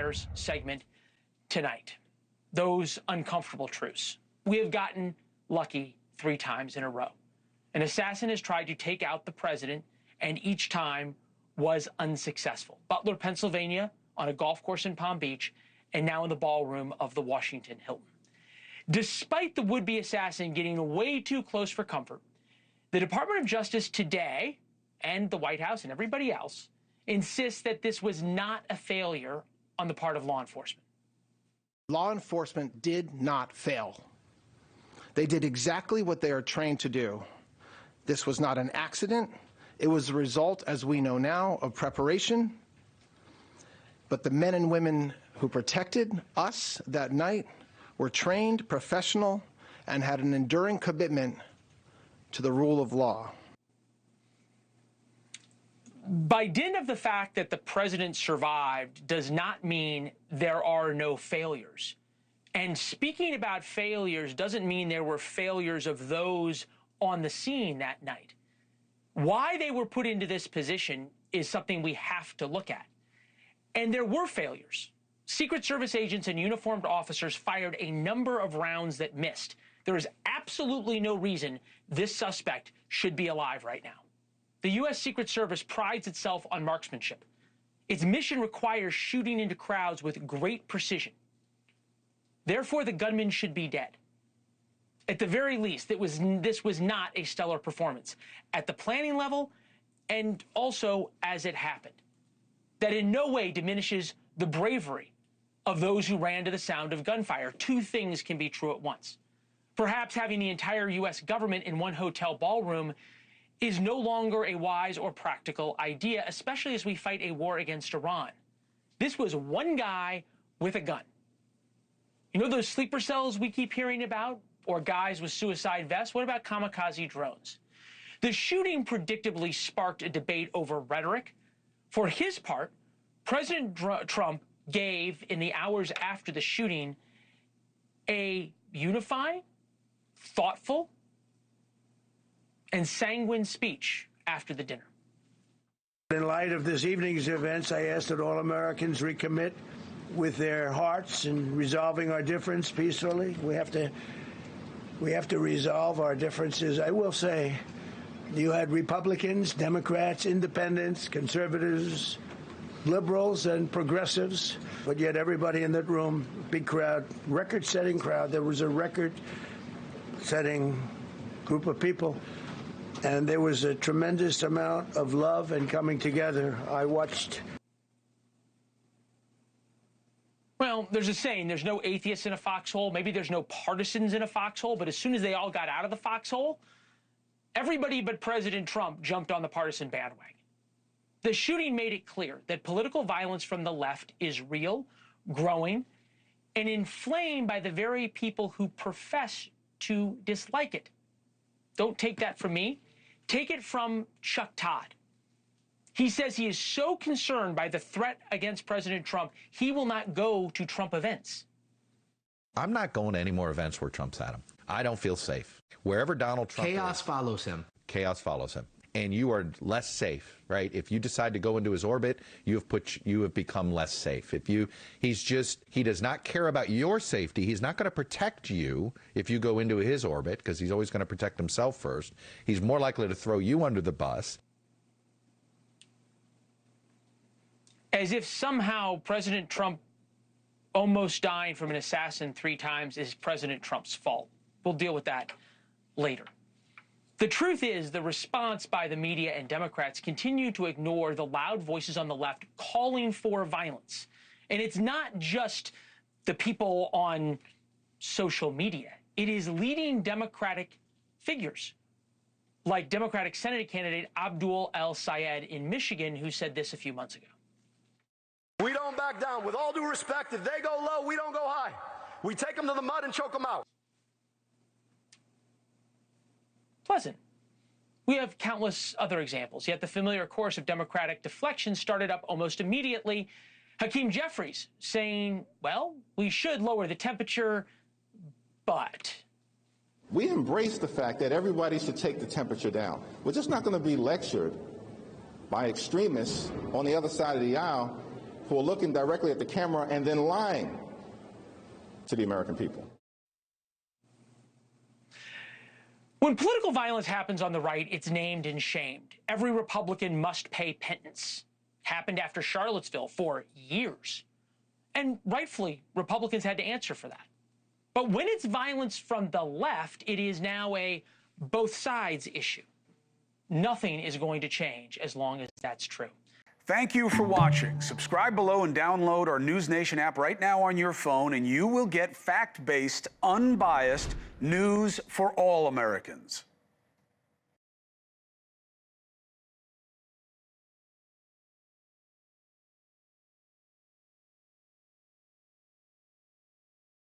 Affairs segment tonight. Those uncomfortable truths. We have gotten lucky 3 times in a row. An assassin has tried to take out the president, and each time was unsuccessful. Butler, Pennsylvania, on a golf course in Palm Beach, and now in the ballroom of the Washington Hilton. Despite the would-be assassin getting way too close for comfort, the Department of Justice today, and the White House and everybody else, insists that this was not a failure on the part of law enforcement. Law enforcement did not fail. They did exactly what they are trained to do. This was not an accident. It was the result, as we know now, of preparation. But the men and women who protected us that night were trained, professional, and had an enduring commitment to the rule of law. By dint of the fact that the president survived does not mean there are no failures. And speaking about failures doesn't mean there were failures of those on the scene that night. Why they were put into this position is something we have to look at. And there were failures. Secret Service agents and uniformed officers fired a number of rounds that missed. There is absolutely no reason this suspect should be alive right now. The U.S. Secret Service prides itself on marksmanship. Its mission requires shooting into crowds with great precision. Therefore, the gunman should be dead. At the very least, this was not a stellar performance at the planning level and also as it happened. That in no way diminishes the bravery of those who ran to the sound of gunfire. 2 things can be true at once. Perhaps having the entire U.S. government in one hotel ballroom is no longer a wise or practical idea, especially as we fight a war against Iran. This was one guy with a gun. You know those sleeper cells we keep hearing about? Or guys with suicide vests? What about kamikaze drones? The shooting predictably sparked a debate over rhetoric. For his part, President Trump gave, in the hours after the shooting, a unifying, thoughtful, and sanguine speech after the dinner. In light of this evening's events, I ask that all Americans recommit with their hearts in resolving our difference peacefully. We have to resolve our differences. I will say, you had Republicans, Democrats, independents, conservatives, liberals, and progressives, but yet everybody in that room, big crowd, record-setting crowd. There was a record-setting group of people, and there was a tremendous amount of love and coming together. I watched. Well, there's a saying, there's no atheists in a foxhole. Maybe there's no partisans in a foxhole, but as soon as they all got out of the foxhole, everybody but President Trump jumped on the partisan bandwagon. The shooting made it clear that political violence from the left is real, growing, and inflamed by the very people who profess to dislike it. Don't take that from me. Take it from Chuck Todd. He says he is so concerned by the threat against President Trump, he will not go to Trump events. I'm not going to any more events where Trump's at him. I don't feel safe. Wherever Donald Trump Chaos follows him. Chaos follows him. And you are less safe, right? If you decide to go into his orbit, you have become less safe. He does not care about your safety. He's not going to protect you if you go into his orbit, because he's always going to protect himself first. He's more likely to throw you under the bus. As if somehow President Trump almost dying from an assassin 3 times is President Trump's fault. We'll deal with that later. The truth is, the response by the media and Democrats continue to ignore the loud voices on the left calling for violence. And it's not just the people on social media. It is leading Democratic figures, like Democratic Senate candidate Abdul El-Sayed in Michigan, who said this a few months ago. We don't back down. With all due respect, if they go low, we don't go high. We take them to the mud and choke them out. Pleasant. We have countless other examples, yet the familiar course of Democratic deflection started up almost immediately. Hakeem Jeffries saying, well, we should lower the temperature, but... We embrace the fact that everybody should take the temperature down. We're just not going to be lectured by extremists on the other side of the aisle who are looking directly at the camera and then lying to the American people. When political violence happens on the right, it's named and shamed. Every Republican must pay penance. Happened after Charlottesville for years. And rightfully, Republicans had to answer for that. But when it's violence from the left, it is now a both sides issue. Nothing is going to change as long as that's true. Thank you for watching. Subscribe below and download our NewsNation app right now on your phone, and you will get fact-based, unbiased news for all Americans.